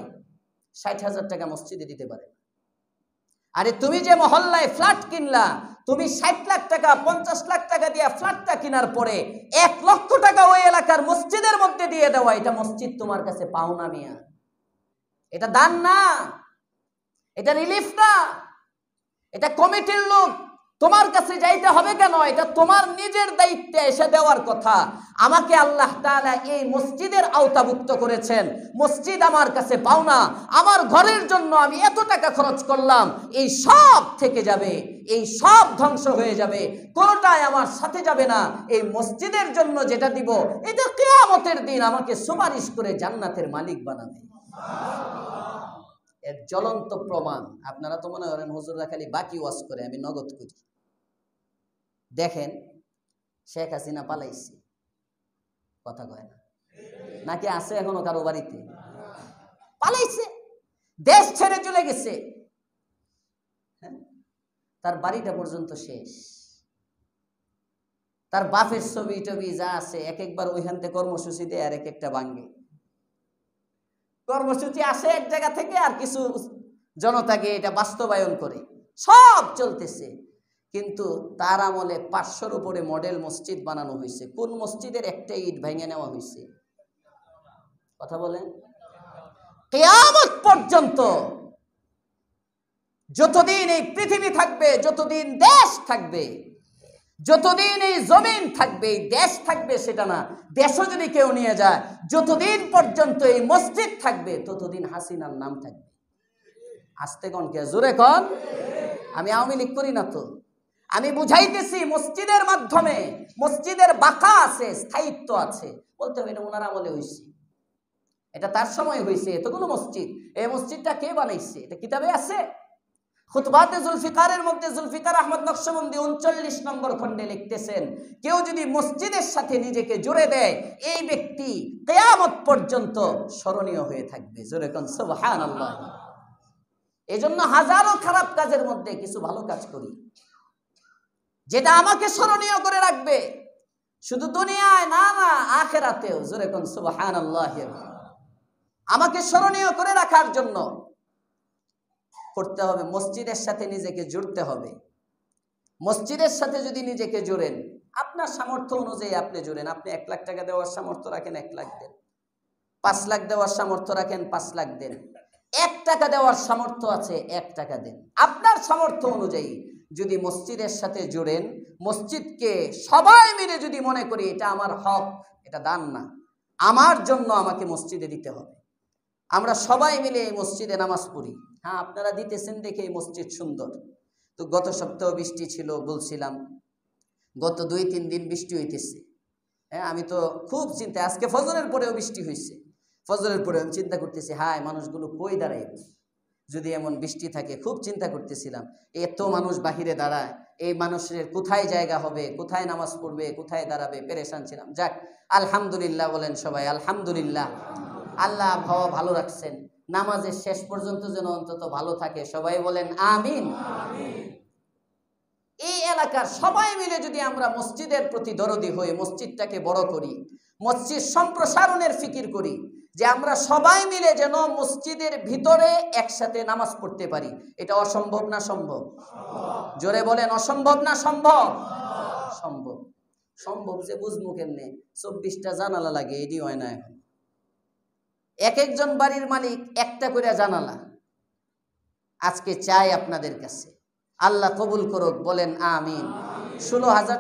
60,000 টাকা মসজিদে দিতে পারে। আরে তুমি যে মহল্লায় ফ্ল্যাট কিনলা, তুমি 60 লাখ টাকা 50 লাখ টাকা দিয়ে ফ্ল্যাটটা কেনার পরে 1 লক্ষ টাকা ওই এলাকার মসজিদের মধ্যে দিয়ে দেওয়া, এটা মসজিদ তোমার কাছে পাওনা মিয়া। এটা দান না, এটা রিলিফ না, এটা কমিটির লোক তোমার কাছে যাইতে হবে কেন? এটা তোমার নিজের দায়িত্বে এসে দেওয়ার কথা। আমাকে আল্লাহ তাআলা এই মসজিদের আওতাভুক্ত করেছেন, মসজিদ আমার কাছে পাওনা। আমার ঘরের জন্য আমি এত টাকা খরচ করলাম, এই সব থেকে যাবে, এই সব ধ্বংস হয়ে যাবে, কোনটাই আমার সাথে যাবে না। এই মসজিদের জন্য যেটা দিব, এটা কিয়ামতের দিন আমাকে সুপারিশ করে জান্নাতের মালিক বানাবে। এর জ্বলন্ত প্রমাণ। আপনারা তো মনে করেন হুজুররা খালি বাকি ওয়াজ করে, আমি নগদ করি। দেখেন, শেখ হাসিনা পালাইছে, কথা কয় না, নাকি আছে এখনো কারো বাড়িতে? পালাইছে, দেশ ছেড়ে চলে গেছে। তার বাড়িটা পর্যন্ত শেষ। তার বাপের ছবি টবি যা আছে, এক একবার ওইখান থেকে কর্মসূচি দেয় আর এক একটা ভাঙ্গে। কর্মসূচি আসে এক জায়গা থেকে, আর কিছু জনতাকে এটা বাস্তবায়ন করে, সব চলতেছে। কিন্তু তার আমলে 500-র উপরে মডেল মসজিদ বানানো হয়েছে। কোন মসজিদের একটা ইট ভেঙে নেওয়া হয়েছে? কথা বলেন। কিয়ামত পর্যন্ত যতদিন এই পৃথিবী থাকবে, যতদিন দেশ থাকবে, যতদিন এই জমিন থাকবে, এই দেশ থাকবে সেটা না, দেশও যদি কেউ নিয়ে যায়, যতদিন পর্যন্ত এই মসজিদ থাকবে ততদিন হাসিনার নাম থাকবে। আস্তে কন, কে জোরে কন। আমি আওয়ামী লীগ করি না তো, আমি বুঝাইতেছি মসজিদের মাধ্যমে মসজিদের বাঁকা আছে, স্থায়িত্ব আছে। বলতে হবে এটা ওনার আমলে হয়েছে, এটা তার সময় হয়েছে। এতগুলো মসজিদ, এই মসজিদটা কে বানাইছে? এটা কিতাবে আছে। খুতবাতে জুলফিকারের মধ্যে জুলফিকার আহমদ নকশবন্দি 39 নম্বর খণ্ডে লিখতেছেন, কেউ যদি মসজিদের সাথে নিজেকে জুড়ে দেয়, এই ব্যক্তি কিয়ামত পর্যন্ত স্মরণীয় হয়ে থাকবে। জোরে কোন সুবহানাল্লাহ। এজন্য হাজারো খারাপ কাজের মধ্যে কিছু ভালো কাজ করি, যেটা আমাকে স্মরণীয় করে রাখবে, শুধু দুনিয়ায় না, না আখিরাতেও। জোরে কোন সুবহানাল্লাহ। আমাকে স্মরণীয় করে রাখার জন্য করতে হবে, মসজিদের সাথে নিজেকে জুড়তে হবে। মসজিদের সাথে যদি নিজেকে জোড়েন, আপনার সামর্থ্য অনুযায়ী আপনি জোড়েন। আপনি 1 লাখ টাকা দেওয়ার সামর্থ্য রাখেন, 1 লাখ দেন। 5 লাখ দেওয়ার সামর্থ্য রাখেন, 5 লাখ দেন। 1 টাকা দেওয়ার সামর্থ্য আছে, 1 টাকা দেন। আপনার সামর্থ্য অনুযায়ী যদি মসজিদের সাথে জোড়েন, মসজিদকে সবাই মিলে যদি মনে করি এটা আমার হক, এটা দান না, আমার জন্য আমাকে মসজিদে দিতে হবে, আমরা সবাই মিলে এই মসজিদে নামাজ পড়ি। হ্যাঁ, আপনারা দিতেছেন দেখে এই মসজিদ সুন্দর। তো গত সপ্তাহ বৃষ্টি ছিল, বলছিলাম গত 2-3 দিন বৃষ্টি হইতেছে। হ্যাঁ, আমি তো খুব চিন্তা, আজকে ফজরের পরেও বৃষ্টি হয়েছে। ফজরের পরে আমি চিন্তা করতেছি, হায় মানুষগুলো কই দাঁড়ায় যদি এমন বৃষ্টি থাকে। খুব চিন্তা করতেছিলাম, এত মানুষ বাহিরে দাঁড়ায়, এই মানুষের কোথায় জায়গা হবে, কোথায় নামাজ পড়বে, কোথায় দাঁড়াবে, পেরেশান ছিলাম। যাক, আলহামদুলিল্লাহ বলেন সবাই, আলহামদুলিল্লাহ। আল্লাহ আবহাওয়া ভালো রাখছেন, নামাজের শেষ পর্যন্ত যেন অন্তত ভালো থাকে। সবাই বলেন আমিন। এই এলাকার সবাই মিলে যদি আমরা মসজিদের প্রতি দরদি হই, মসজিদটাকে বড় করি, মসজিদ সম্প্রসারণের ফিকির করি, যে আমরা সবাই মিলে যেন মসজিদের ভিতরে একসাথে নামাজ পড়তে পারি। এটা অসম্ভব না সম্ভব? জোরে বলেন, অসম্ভব না সম্ভব? সম্ভব। সম্ভব যে বুঝবো কেমনে? 24টা জানালা লাগে, এটি হয় না এখন। এক একজন বাড়ির মালিক একটা করে জানালা। আজকে চাই আপনাদের কাছে, আল্লাহ কবুল করুক, বলেন আমিন। 16,000